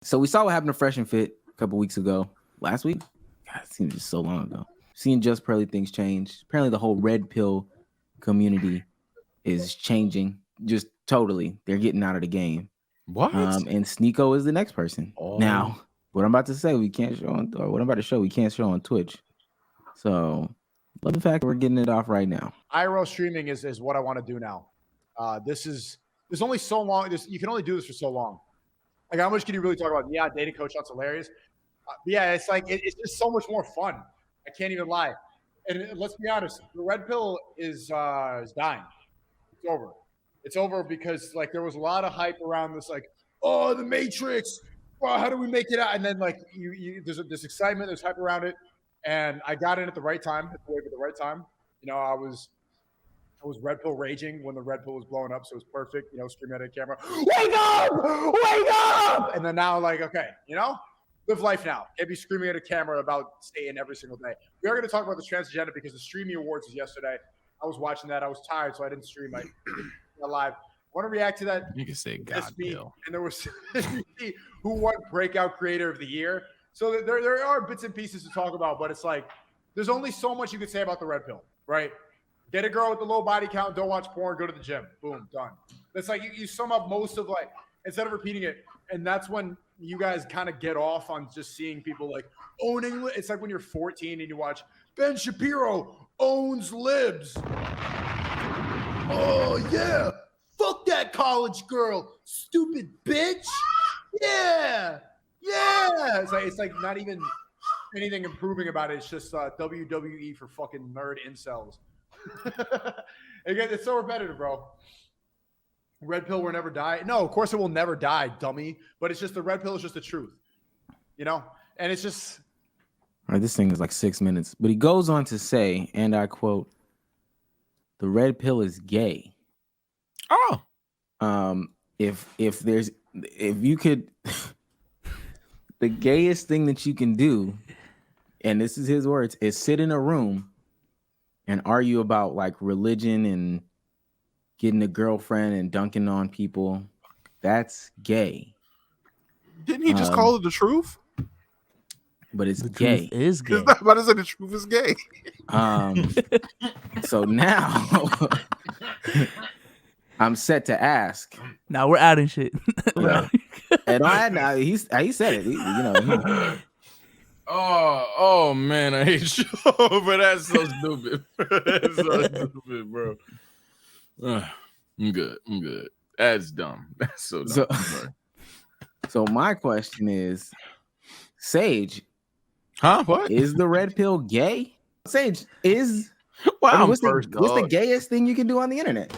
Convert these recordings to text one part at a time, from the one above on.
So we saw what happened to Fresh and Fit a couple weeks ago. Last week? God, it seems just so long ago. Seeing Just Pearly things change. Apparently the whole Red Pill community is changing. Just totally. They're getting out of the game. What? And Sneako is the next person. Now, what I'm about to say, we can't show on, or what I'm about to show, we can't show on Twitch. So, love the fact that we're getting it off right now. IRL streaming is what I want to do now. There's only so long. You can only do this for so long. Like, how much can you really talk about? Yeah, dating coach, that's hilarious. Yeah, it's like it's just so much more fun. I can't even lie. And let's be honest, the Red Pill is dying. It's over. It's over because like there was a lot of hype around this, like, oh, the Matrix. Well, how do we make it out? And then like there's this excitement, there's hype around it, and I got in at the right time, at the wave at the right time. You know, I was Red Pill raging when the Red Pill was blowing up, so it was perfect. You know, screaming at the camera, "Wake up! Wake up!" And then now, like, okay, you know, live life now. Can't be screaming at a camera about Satan every single day. We are going to talk about the transgender because the Streamy Awards was yesterday. I was watching that. I was tired, so I didn't stream. I live. I want to react to that. You can say God Bill. And there was who won Breakout Creator of the Year. So there are bits and pieces to talk about, but it's like there's only so much you could say about the Red Pill, right? Get a girl with the low body count, don't watch porn, go to the gym. Boom, done. That's like you sum up most of like, instead of repeating it. And that's when you guys kind of get off on just seeing people like owning. It's like when you're 14 and you watch Ben Shapiro owns libs. Oh, yeah. Fuck that college girl. Stupid bitch. Yeah. Yeah. It's like not even anything improving about it. It's just WWE for fucking nerd incels. Again, it's so repetitive, bro. Red Pill will never die. No, of course it will never die, dummy. But it's just the Red Pill is just the truth. You know? And it's just... All right, this thing is like 6 minutes. But he goes on to say, and I quote, "The Red Pill is gay." Oh. If you could... the gayest thing that you can do, and this is his words, is sit in a room and argue about like religion and getting a girlfriend and dunking on people. That's gay. Didn't he just call it the truth? But it's The gay. truth is gay. It's not about to say the truth is gay. So now I'm set to ask. Now we're adding shit. Yeah. And he said it. You know. Oh man, I hate you, but that's so stupid. That's so stupid, bro. I'm good. That's dumb. That's so dumb. So my question is, Sage, huh? What is the Red Pill gay? Sage is. Wow. What's the gayest thing you can do on the internet?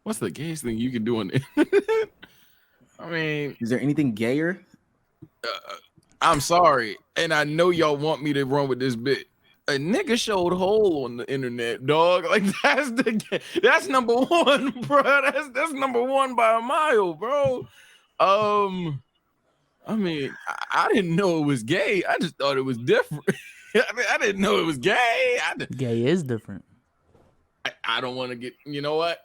What's the gayest thing you can do on the internet? I mean, is there anything gayer? I'm sorry, and I know y'all want me to run with this bit. A nigga showed hole on the internet, dog. Like that's number one, bro. That's number one by a mile, bro. I mean, I didn't know it was gay. I just thought it was different. I didn't know it was gay. Gay is different. I don't want to get. You know what?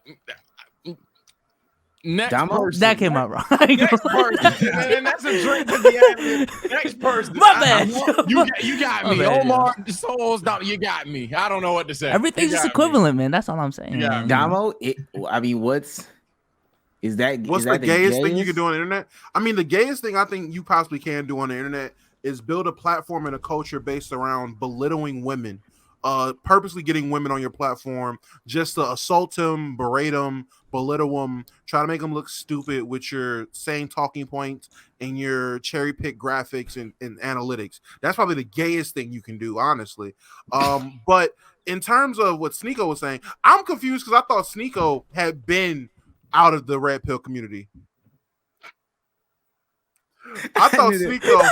Next Damo? person. That came out wrong. Next person. And that's a drink to the end. Next person. My bad. You got me. Omar Souls, you got me. I don't know what to say. Everything's just equivalent, man. That's all I'm saying. Damo, what's the gayest thing you can do on the internet? I mean, the gayest thing I think you possibly can do on the internet is build a platform and a culture based around belittling women. Purposely getting women on your platform just to assault them, berate them, belittle them, try to make them look stupid with your same talking points and your cherry pick graphics and analytics. That's probably the gayest thing you can do, honestly. But in terms of what Sneako was saying, I'm confused because I thought Sneako had been out of the Red Pill community. I thought Sneako.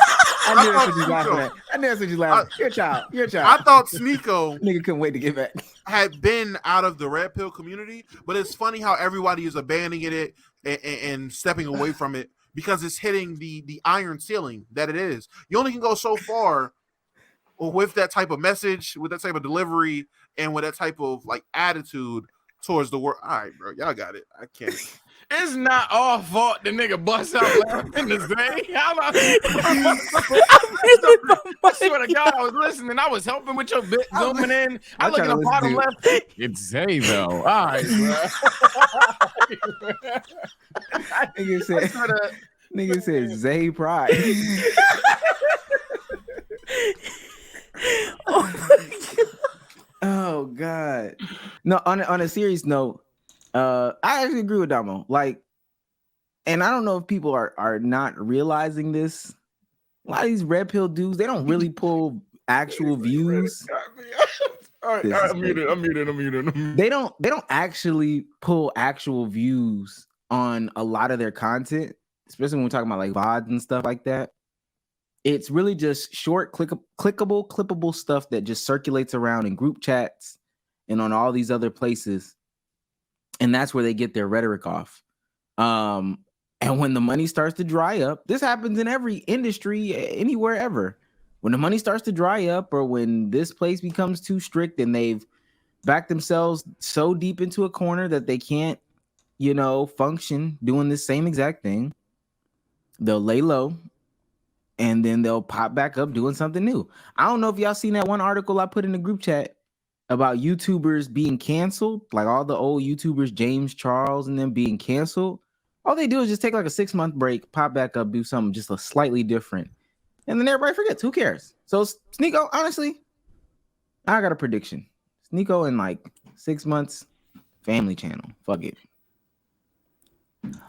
I knew that's what you laughing at. I knew that's what you laughing at. Your child. I thought Sneako nigga couldn't wait to get back. Had been out of the Red Pill community, but it's funny how everybody is abandoning it and stepping away from it because it's hitting the iron ceiling that it is. You only can go so far with that type of message, with that type of delivery, and with that type of like attitude towards the world. All right, bro, y'all got it. I can't. It's not our fault the nigga bust out laughing to say. I swear to God, I was listening. I was helping with your bit, zooming in. I look at the bottom left. It's Zay though. All right, bro. Nigga said Zay Pride. Oh God. No, on a serious note, I actually agree with Damo. Like, and I don't know if people are not realizing this. A lot of these red pill dudes, they don't really pull actual views. All right, I'm muted. They don't actually pull actual views on a lot of their content, especially when we're talking about like VODs and stuff like that. It's really just short, clippable stuff that just circulates around in group chats and on all these other places. And that's where they get their rhetoric off. And when the money starts to dry up, this happens in every industry, anywhere ever. When the money starts to dry up, or when this place becomes too strict and they've backed themselves so deep into a corner that they can't, function doing this same exact thing, they'll lay low. And then they'll pop back up doing something new. I don't know if y'all seen that one article I put in the group chat about YouTubers being canceled, like all the old YouTubers, James Charles and them being canceled. All they do is just take like a 6-month break, pop back up, do something just a slightly different. And then everybody forgets. Who cares? So Sneako, honestly, I got a prediction. Sneako in like 6 months, Family Channel. Fuck it.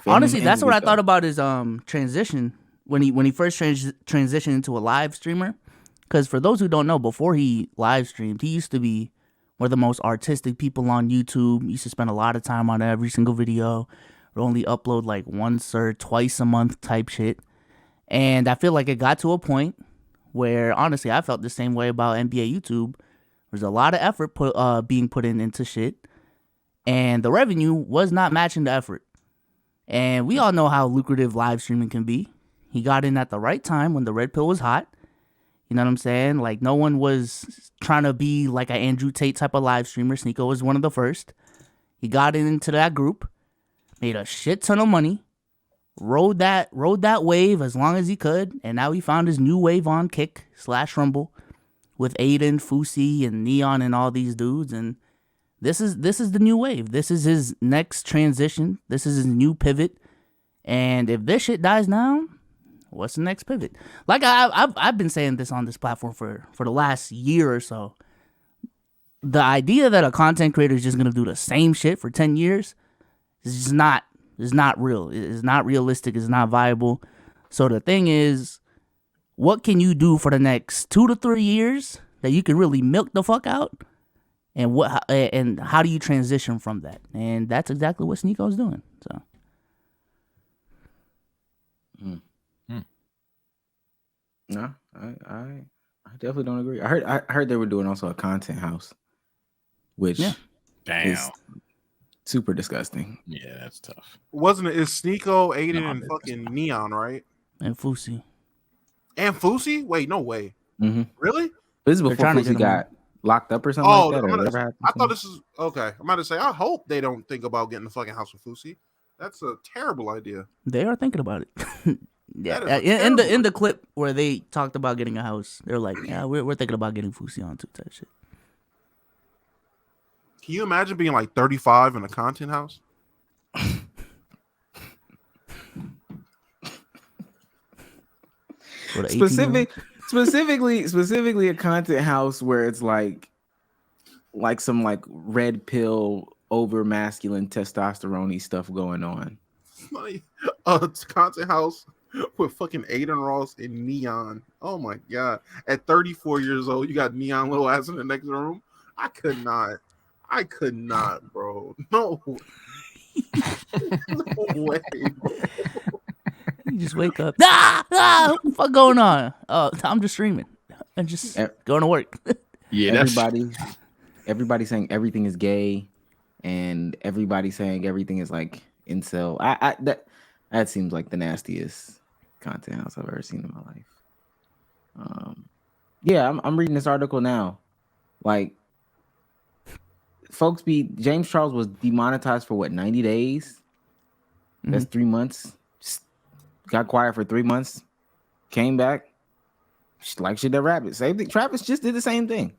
Honestly, that's what I thought about his transition. When he first transitioned into a live streamer, because for those who don't know, before he live streamed, he used to be one of the most artistic people on YouTube. He used to spend a lot of time on every single video, or only upload like once or twice a month type shit. And I feel like it got to a point where, honestly, I felt the same way about NBA YouTube. There's a lot of effort being put into shit, and the revenue was not matching the effort. And we all know how lucrative live streaming can be. He got in at the right time when the red pill was hot. You know what I'm saying? Like, no one was trying to be like an Andrew Tate type of live streamer. Sneako was one of the first. He got into that group, made a shit ton of money, rode that wave as long as he could, and now he found his new wave on Kick/Rumble with Aiden, Fusi, and Neon and all these dudes. And this is the new wave. This is his next transition. This is his new pivot. And if this shit dies down, what's the next pivot? Like I've been saying this on this platform for the last year or so. The idea that a content creator is just gonna do the same shit for 10 years is just not real. It's not realistic. It's not viable. So the thing is, what can you do for the next 2 to 3 years that you can really milk the fuck out? And how do you transition from that? And that's exactly what Sneako's doing. So. No, I definitely don't agree. I heard they were doing also a content house, which is super disgusting. Yeah, that's tough. Wasn't it? It's Sneako, Aiden, and fucking Neon, right? And Fusi. And Fusi? Wait, no way. Mm-hmm. Really? This is before Fusi got locked up or something like that. I thought this is okay. I'm about to say, I hope they don't think about getting the fucking house with Fusi. That's a terrible idea. They are thinking about it. Yeah, in the clip where they talked about getting a house, they're like, "Yeah, we're thinking about getting Fusi on too." Type shit. Can you imagine being like 35 in a content house? Specifically a content house where it's like some like red pill over masculine testosterone stuff going on. Like a content house with fucking Aiden Ross and Neon. Oh my god! At 34 years old, you got Neon little ass in the next room. I could not, bro. No, no way. Bro. You just wake up. What the fuck going on? Oh, I'm just streaming. I'm just going to work. Yeah, everybody saying everything is gay, and everybody saying everything is like incel. That seems like the nastiest content house I've ever seen in my life. Yeah, I'm reading this article now. Like, James Charles was demonetized for what, 90 days? That's 3 months. Just got quiet for 3 months. Came back. Like shit that Rabbit. Same thing. Travis just did the same thing.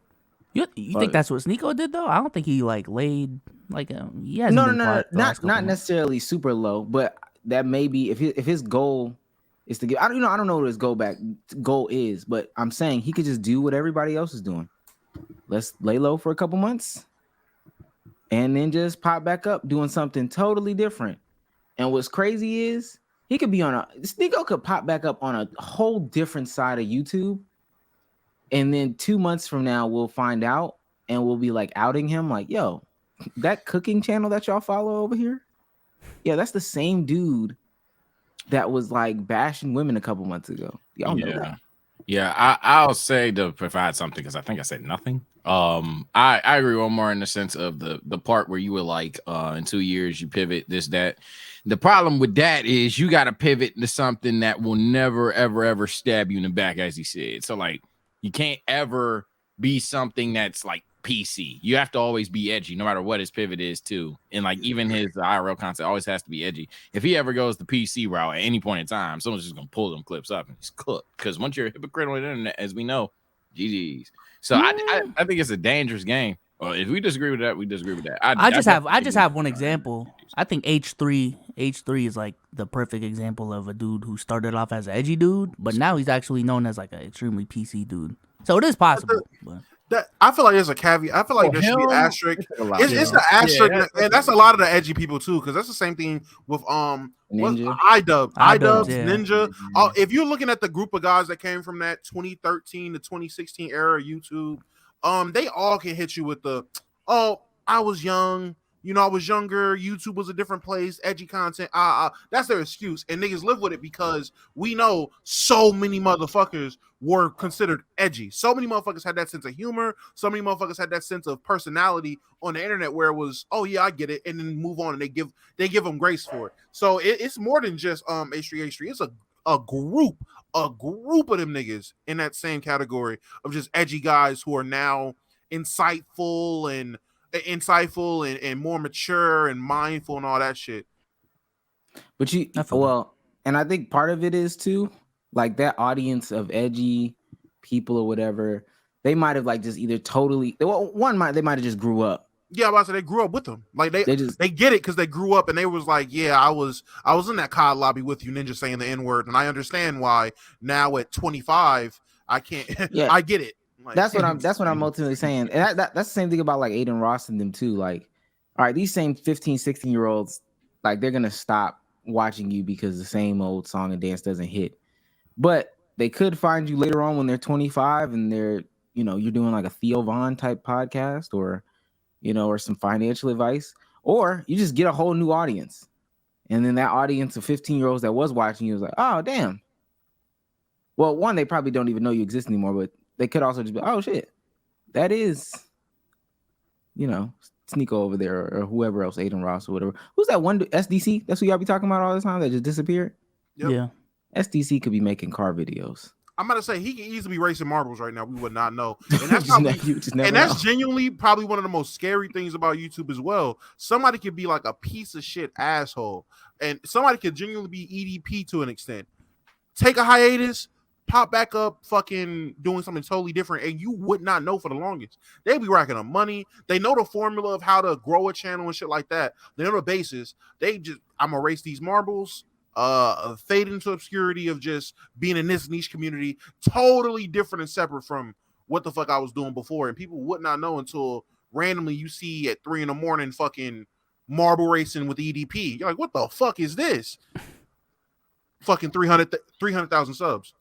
You think that's what Sneako did though? I don't think he like laid like he hasn't been quiet the last couple not months. necessarily super low, but that may be if his goal is to get. I don't know what his goal is, but I'm saying he could just do what everybody else is doing. Let's lay low for a couple months, and then just pop back up doing something totally different. And what's crazy is he could be Sneako could pop back up on a whole different side of YouTube. And then 2 months from now, we'll find out and we'll be like outing him like, yo, that cooking channel that y'all follow over here. Yeah, that's the same dude that was like bashing women a couple months ago. Y'all know that. Yeah, I'll say to provide something because I think I said nothing. I agree one more in the sense of the part where you were like, in 2 years you pivot this, that. The problem with that is you got to pivot into something that will never, ever, ever stab you in the back, as he said. So like, you can't ever be something that's like PC. You have to always be edgy, no matter what his pivot is too. And like even his IRL content always has to be edgy. If he ever goes the PC route at any point in time, someone's just gonna pull them clips up and he's cooked. Because once you're a hypocrite on the internet, as we know, GG's. So I think it's a dangerous game. Well, if we disagree with that, we disagree with that. I just have one example. I think H3 is like the perfect example of a dude who started off as an edgy dude, but now he's actually known as like an extremely PC dude. So it is possible. But That I feel like there's a caveat. I feel like there should be an asterisk. It's the asterisk, and that's a lot of the edgy people too, because that's the same thing with iDubbbz, Ninja. If you're looking at the group of guys that came from that 2013 to 2016 era of YouTube, they all can hit you with the, I was young. I was younger. YouTube was a different place. Edgy content. That's their excuse. And niggas live with it because we know so many motherfuckers were considered edgy. So many motherfuckers had that sense of humor. So many motherfuckers had that sense of personality on the internet where it was, oh yeah, I get it. And then move on and they give them grace for it. So it's more than just H3H3. It's a group of them niggas in that same category of just edgy guys who are now insightful and more mature and mindful and all that shit. But and I think part of it is too, like that audience of edgy people or whatever, they might have like just either they might have just grew up. Yeah, I say they grew up with them. Like they get it because they grew up and they was like, yeah, I was in that COD lobby with you, Ninja, saying the N-word, and I understand why now at 25 I can't. Yeah. I get it. Like, that's what I'm ultimately saying. And that's the same thing about like Aiden Ross and them too. Like, all right, these same 15, 16-year-olds, like they're gonna stop watching you because the same old song and dance doesn't hit. But they could find you later on when they're 25 and they're, you're doing like a Theo Von type podcast or some financial advice, or you just get a whole new audience. And then that audience of 15-year-olds that was watching you was like, oh, damn. Well, one, they probably don't even know you exist anymore, but they could also just be, oh, shit, that is, Sneako over there or whoever else, Aiden Ross or whatever. Who's that one, SDC? That's who y'all be talking about all the time that just disappeared? Yep. Yeah. SDC could be making car videos. I'm about to say he can easily be racing marbles right now. We would not know. And that's genuinely probably one of the most scary things about YouTube as well. Somebody could be like a piece of shit asshole, and somebody could genuinely be EDP to an extent. Take a hiatus, pop back up, fucking doing something totally different, and you would not know for the longest. They be racking up money. They know the formula of how to grow a channel and shit like that. They know the basis. I'm gonna race these marbles. Fade into obscurity of just being in this niche community, totally different and separate from what the fuck I was doing before. And people would not know until randomly you see at 3 a.m. fucking marble racing with EDP. You're like, what the fuck is this? Fucking 300,000 subs.